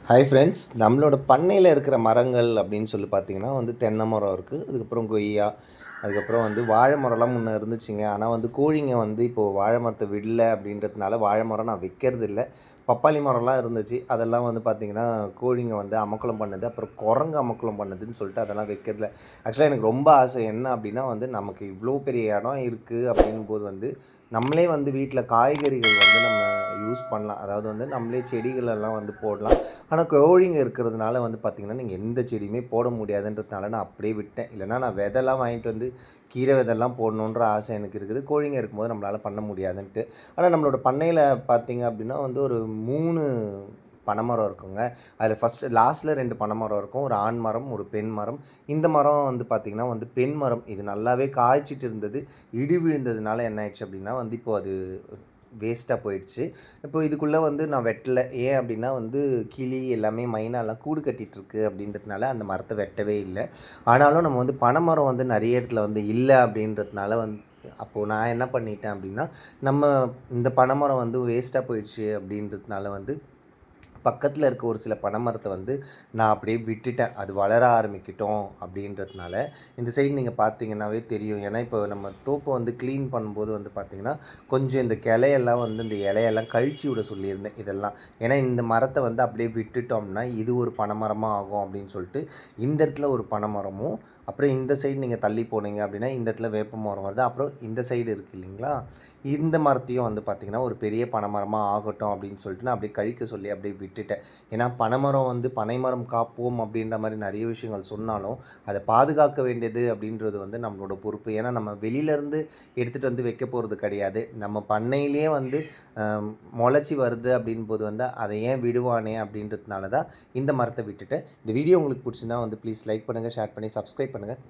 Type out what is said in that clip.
Hi friends, நம்மளோட பண்ணையில் இருக்கிற மரங்கள் அப்படின்னு சொல்லி பார்த்தீங்கன்னா தென்னை மரம் இருக்குது. அதுக்கப்புறம் கொய்யா, அதுக்கப்புறம் வாழை மரம்லாம் முன்னே இருந்துச்சுங்க. ஆனால் கோழிங்க இப்போது வாழை மரத்தை விடல அப்படின்றதுனால வாழை மரம் நான் வைக்கிறது இல்லை. பப்பாளி மரம்லாம் இருந்துச்சு, அதெல்லாம் பார்த்தீங்கன்னா கோழிங்க அமக்கலம் பண்ணுது, அப்புறம் குரங்கு அமக்கலம் பண்ணுதுன்னு சொல்லிட்டு அதெல்லாம் வைக்கிறதில்ல. ஆக்சுவலாக எனக்கு ரொம்ப ஆசை என்ன அப்படின்னா நமக்கு இவ்வளோ பெரிய இடம் இருக்குது அப்படிங்கும்போது நம்மளே வீட்டில் காய்கறிகள் நம்ம யூஸ் பண்ணலாம். அதாவது நம்மளே செடிகளெல்லாம் போடலாம். ஆனால் கோழிங்க இருக்கிறதுனால பார்த்திங்கன்னா நீங்கள் எந்த செடியுமே போட முடியாதுன்றதுனால நான் அப்படியே விட்டேன். இல்லைனா நான் விதைலாம் வாங்கிட்டு கீரை விதைலாம் போடணுன்ற ஆசை எனக்கு இருக்குது. கோழிங்க இருக்கும்போது நம்மளால் பண்ண முடியாதுன்ட்டு. ஆனால் நம்மளோட பண்ணையில் பார்த்திங்க அப்படின்னா ஒரு 3 பனைமரம் இருக்குங்க. அதில் ஃபஸ்ட்டு லாஸ்ட்டில் 2 பனைமரம் இருக்கும். ஒரு ஆண் மரம், ஒரு பெண் மரம். இந்த மரம் பார்த்திங்கன்னா பெண் மரம். இது நல்லாவே காய்ச்சிட்டு இருந்தது. இடி விழுந்ததுனால என்ன ஆயிடுச்சு அப்படின்னா இப்போ அது வேஸ்ட்டாக போயிடுச்சு. இப்போ இதுக்குள்ளே நான் வெட்டலை. ஏன் அப்படின்னா கிளி எல்லாமே மைனாலாம் கூடு கட்டிகிட்ருக்கு அப்படின்றதுனால அந்த மரத்தை வெட்டவே இல்லை. ஆனாலும் நம்ம பனைமரம் நிறைய இடத்துல இல்லை அப்படின்றதுனால அப்போது நான் என்ன பண்ணிட்டேன் அப்படின்னா, நம்ம இந்த பனைமரம் வேஸ்ட்டாக போயிடுச்சு அப்படின்றதுனால பக்கத்தில் இருக்க ஒரு சில பனைமரத்தை நான் அப்படியே விட்டுட்டேன். அது வளர ஆரம்பிக்கட்டும் அப்படின்றதுனால. இந்த சைடு நீங்கள் பார்த்தீங்கன்னாவே தெரியும். ஏன்னா இப்போ நம்ம தோப்பை க்ளீன் பண்ணும்போது பார்த்திங்கன்னா கொஞ்சம் இந்த கிளையெல்லாம் இந்த இலையெல்லாம் கழிச்சு விட சொல்லியிருந்தேன் இதெல்லாம். ஏன்னா இந்த மரத்தை அப்படியே விட்டுட்டோம்னா இது ஒரு பனைமரமாக ஆகும் அப்படின்னு சொல்லிட்டு இந்த இடத்துல ஒரு பனைமரமும், அப்புறம் இந்த சைடு நீங்கள் தள்ளி போனீங்க அப்படின்னா இந்த இடத்துல வேப்ப மரம் வருது. அப்புறம் இந்த சைடு இருக்குது இல்லைங்களா, இந்த மரத்தையும் பார்த்திங்கன்னா ஒரு பெரிய பனைமரமாக ஆகட்டும் அப்படின்னு சொல்லிட்டு நான் அப்படியே கழிக்க சொல்லி அப்படியே விட்டுட்டேன். ஏன்னா பனைமரம் பனைமரம் காப்போம் அப்படின்ற மாதிரி நிறைய விஷயங்கள் சொன்னாலும் அதை பாதுகாக்க வேண்டியது அப்படின்றது நம்மளோட பொறுப்பு. ஏன்னா நம்ம வெளியிலேருந்து எடுத்துகிட்டு வைக்க போகிறது கிடையாது. நம்ம பண்ணையிலே முளைச்சி வருது அப்படின்போது அதை ஏன் விடுவானே அப்படின்றதுனால தான் இந்த மரத்தை விட்டுட்டேன். இந்த வீடியோ உங்களுக்கு பிடிச்சுன்னா ப்ளீஸ் லைக் பண்ணுங்கள், ஷேர் பண்ணி சப்ஸ்கிரைப் பண்ணுங்கள்.